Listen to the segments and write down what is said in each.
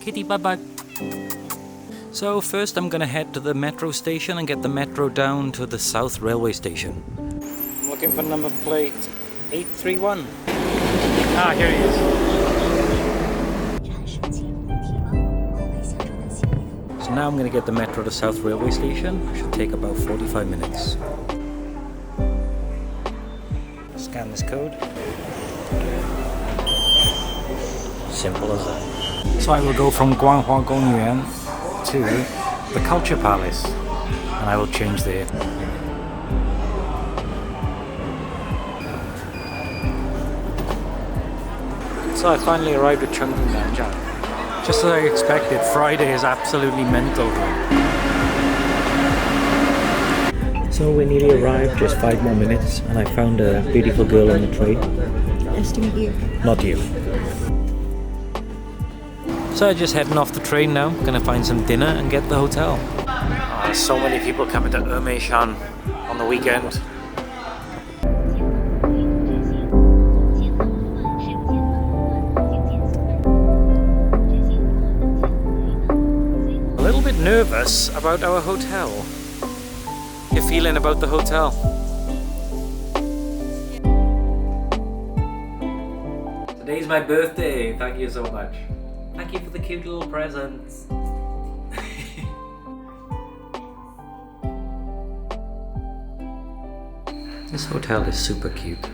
Kitty, bye-bye. So first I'm gonna head to the metro station and get the metro down to the South Railway Station. I'm looking for number plate 831. Ah, here he is. So now I'm gonna get the metro to South Railway Station. It should take about 45 minutes. Scan this code. Simple as that. So I will go from Guanghua Gongyuan to the Culture Palace, and I will change there. So I finally arrived at Chengdu Nanjiang. Just as I expected, Friday is absolutely mental here. So we nearly arrived, just 5 more minutes, and I found a beautiful girl on the train. Nice to meet you. Not you. So I'm just heading off the train now, gonna find some dinner and get the hotel. Oh, so many people coming to Emeishan on the weekend. A little bit nervous about our hotel. You're feeling about the hotel? Today's my birthday, thank you so much. Thank you for the cute little presents. This hotel is super cute.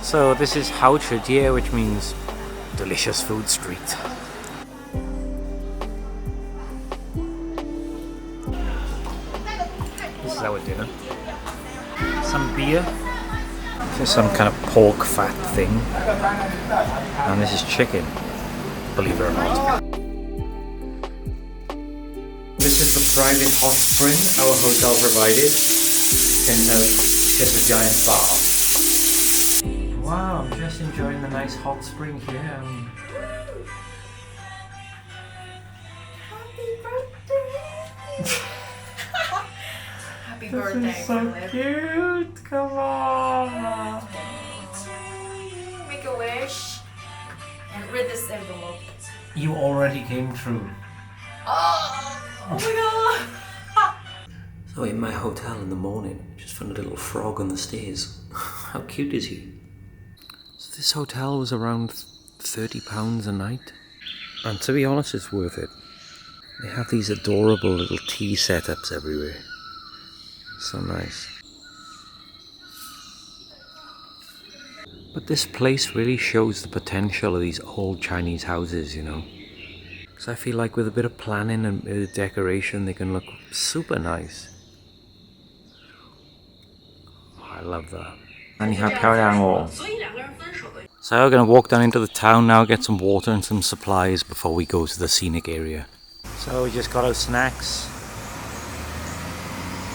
So this is Hao Chi Jie, which means delicious food street. This is our dinner. Some beer. This is some kind of pork fat thing. And this is chicken, believe it or not. This is the private hot spring our hotel provided. Turns out just a giant bath. Wow, I'm just enjoying the nice hot spring here. Happy birthday. This is so cute, come on. Make a wish and read this envelope. You already came through. Oh my god. So in my hotel in the morning, I just found a little frog on the stairs. How cute is he? So this hotel was around £30 a night. And to be honest, it's worth it. They have these adorable little tea setups everywhere. So nice. But this place really shows the potential of these old Chinese houses, you know. Because I feel like with a bit of planning and a bit of decoration, they can look super nice. Oh, I love that. So we're going to walk down into the town now, get some water and some supplies before we go to the scenic area. So we just got our snacks.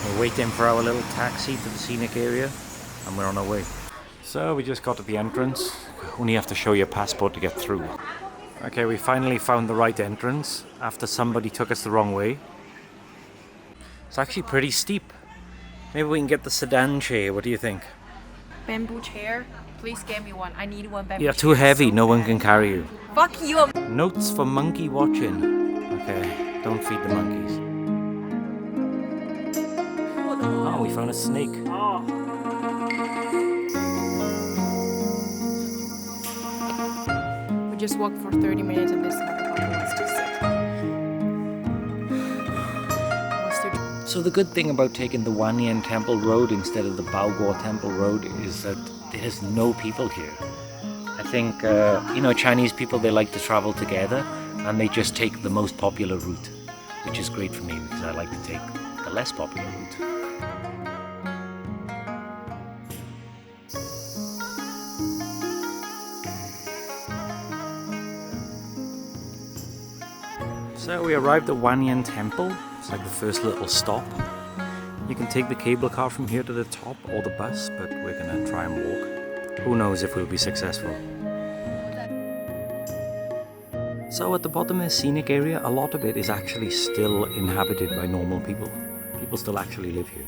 We're waiting for our little taxi to the scenic area and we're on our way. So we just got to the entrance. Only have to show your passport to get through. Okay, we finally found the right entrance after somebody took us the wrong way. It's actually pretty steep. Maybe we can get the sedan chair, what do you think? Bamboo chair? Please get me one. I need one bamboo You're chair. too heavy, no one can carry you. Fuck you. Notes for monkey watching. Okay, don't feed the monkeys. Oh, we found a snake. We just walked for 30 minutes and this motherfucker wants to sit. So the good thing about taking the Wanyan Temple Road instead of the Baoguo Temple Road is that there's no people here. I think, Chinese people, they like to travel together and they just take the most popular route, which is great for me because I like to take the less popular route. So we arrived at Wanyan Temple. It's like the first little stop. You can take the cable car from here to the top or the bus, but we're gonna try and walk. Who knows if we'll be successful. So at the bottom of the scenic area, a lot of it is actually still inhabited by normal people. People still actually live here.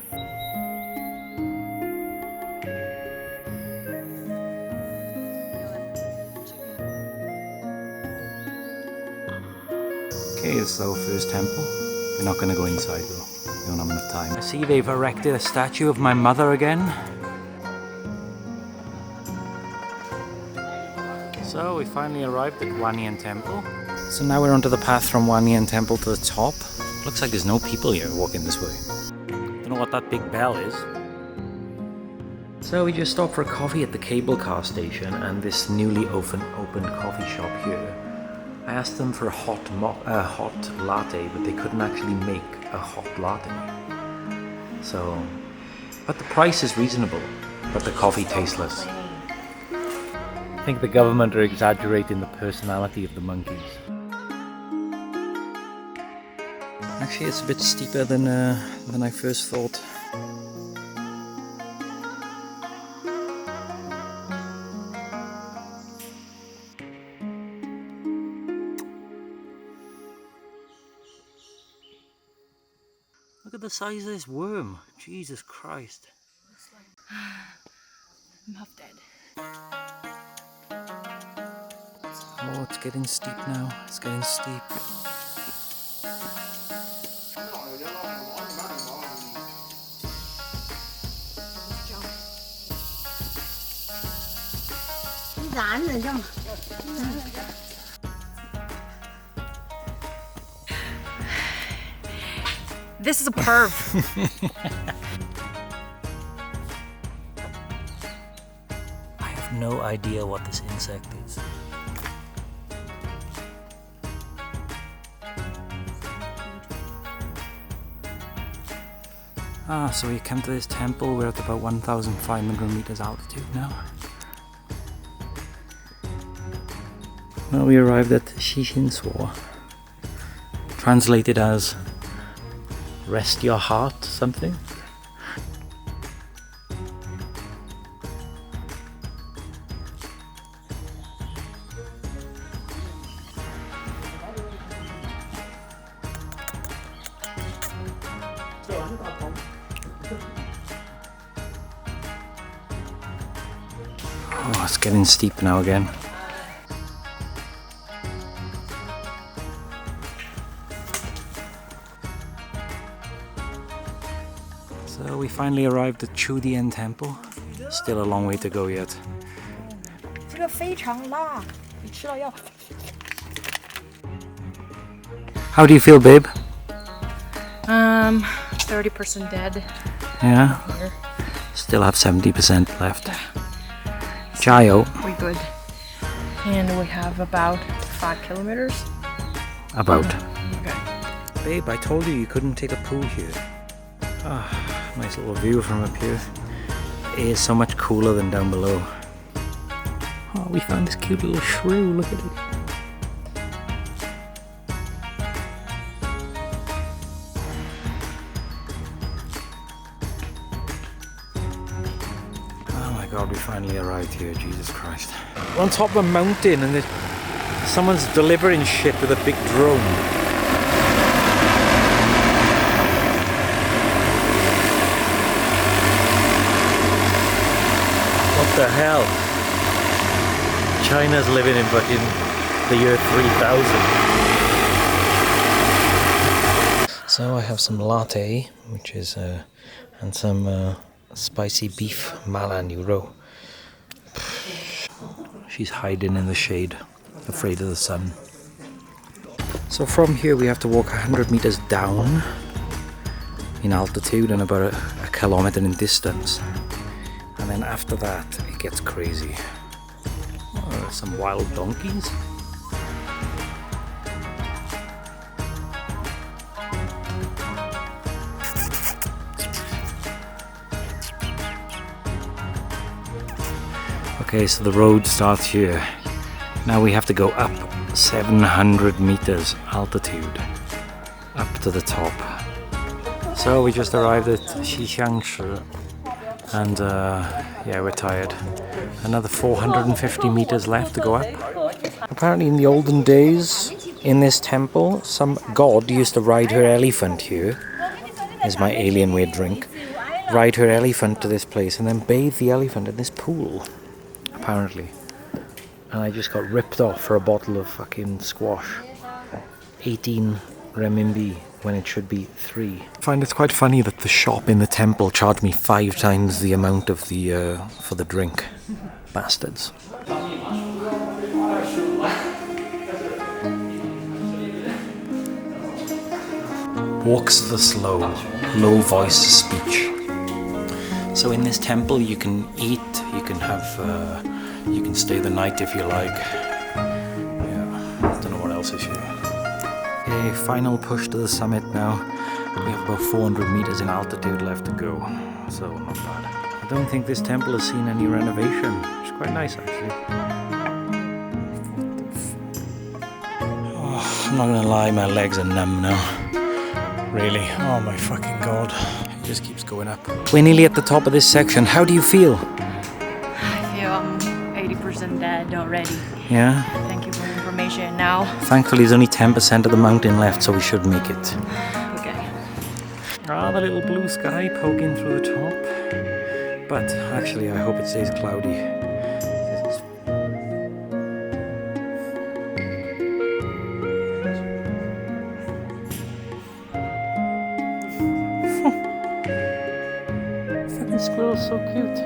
Okay, it's our first temple. We're not going to go inside though. We don't have enough time. I see they've erected a statue of my mother again. So we finally arrived at Wanyan Temple. So now we're onto the path from Wanyan Temple to the top. Looks like there's no people here walking this way. Don't know what that big bell is. So we just stopped for a coffee at the cable car station and this newly opened coffee shop here. I asked them for a hot latte, but they couldn't actually make a hot latte. So, but the price is reasonable, but the coffee tasteless. I think the government are exaggerating the personality of the monkeys. Actually, it's a bit steeper than I first thought. Look at the size of this worm. Jesus Christ. I'm half dead. Oh, it's getting steep now. It's getting steep. This is a perv. I have no idea what this insect is. So we come to this temple. We're at about 1,500 meters altitude now. Well, we arrived at Shishinswa, translated as rest your heart, something. Oh, it's getting steep now again. So we finally arrived at Chudian Temple. Still a long way to go yet. How do you feel, babe? 30% dead. Yeah? Still have 70% left. Chayo. We're good. And we have about 5 kilometers. About. Okay. Babe, I told you couldn't take a poo here. Ah, nice little view from up here. It is so much cooler than down below. Oh, we found this cute little shrew, look at it. Oh my god, we finally arrived here, Jesus Christ. We're on top of a mountain and someone's delivering shit with a big drone. What the hell? China's living in fucking the year 3000. So I have some latte, which is and some spicy beef malanuro. She's hiding in the shade, afraid of the sun. So from here we have to walk 100 meters down in altitude and about a kilometer in distance. And then after that, it gets crazy. Oh, some wild donkeys. Okay, so the road starts here. Now we have to go up 700 meters altitude, up to the top. So we just arrived at Xixiangshi. And yeah, we're tired. Another 450 meters left to go up. Apparently in the olden days, in this temple, some god used to ride her elephant here. is my alien weird drink. Ride her elephant to this place and then bathe the elephant in this pool, apparently. And I just got ripped off for a bottle of fucking squash. 18 renminbi when it should be 3. I find it's quite funny that the shop in the temple charged me 5 times the amount of the for the drink. Bastards. Walks the slow, low voice speech. So in this temple you can eat, you can have, you can stay the night if you like. Yeah, I don't know what else is here. A final push to the summit now. We have about 400 meters in altitude left to go, so not bad. I don't think this temple has seen any renovation. It's quite nice actually. Oh, I'm not gonna lie, my legs are numb now. Really, oh my fucking god. It just keeps going up. We're nearly at the top of this section. How do you feel? I feel I'm 80% dead already. Yeah? Thank you for the information now. Thankfully there's only 10% of the mountain left, so we should make it. Okay. Ah, the little blue sky poking through the top. But actually I hope it stays cloudy. Fucking squirrel's so cute.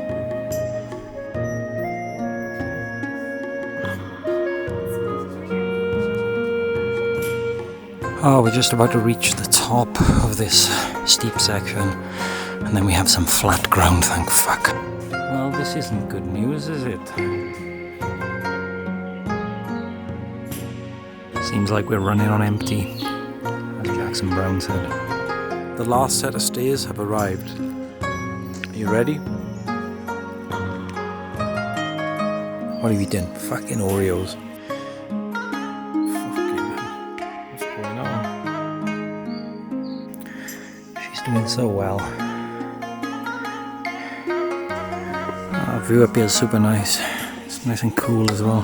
Oh, we're just about to reach the top of this steep section, and then we have some flat ground, thank fuck. Well, this isn't good news, is it? Seems like we're running on empty, as Jackson Brown said. The last set of stairs have arrived. Are you ready? What are you eating? Fucking Oreos. Doing so well. Our view up here is super nice. It's nice and cool as well.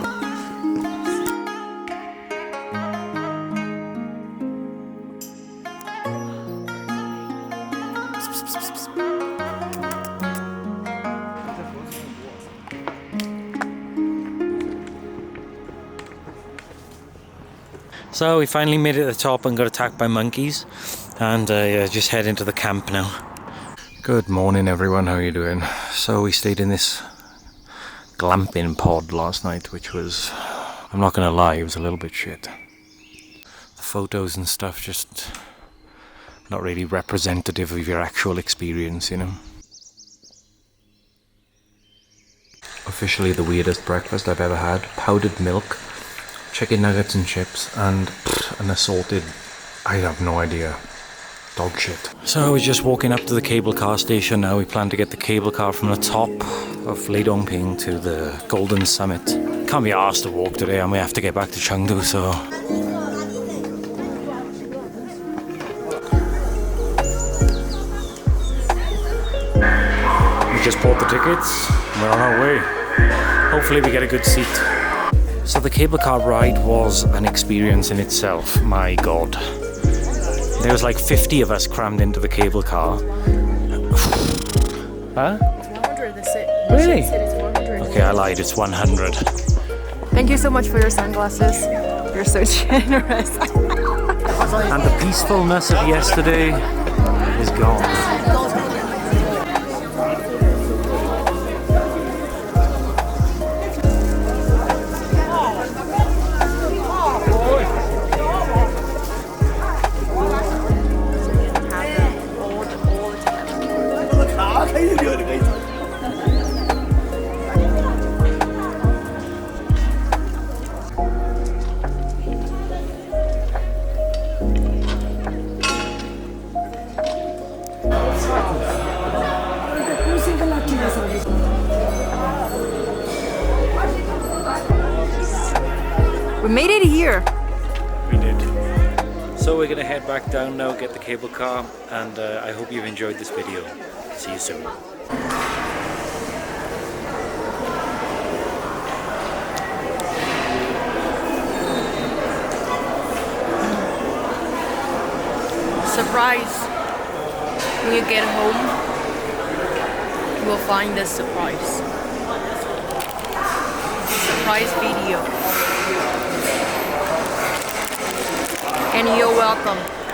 So we finally made it to the top and got attacked by monkeys. And just head into the camp now. Good morning everyone, how are you doing? So we stayed in this glamping pod last night, which was, I'm not gonna lie, it was a little bit shit. The photos and stuff just not really representative of your actual experience, you know. Officially the weirdest breakfast I've ever had. Powdered milk, chicken nuggets and chips, and an assorted, I have no idea, dog shit. So we're just walking up to the cable car station now. We plan to get the cable car from the top of Leidongping to the Golden Summit. Can't be arsed to walk today and we have to get back to Chengdu, so... We just bought the tickets and we're on our way. Hopefully we get a good seat. So the cable car ride was an experience in itself, my god. There was like 50 of us crammed into the cable car. Huh? 100 the sit. Really? It's 100. Okay, I lied, it's 100. Thank you so much for your sunglasses. You're so generous. And the peacefulness of yesterday is gone. We made it here. We did. So we're gonna head back down now, get the cable car, and I hope you've enjoyed this video. See you soon. Surprise. When you get home, you will find the surprise video. And you're welcome.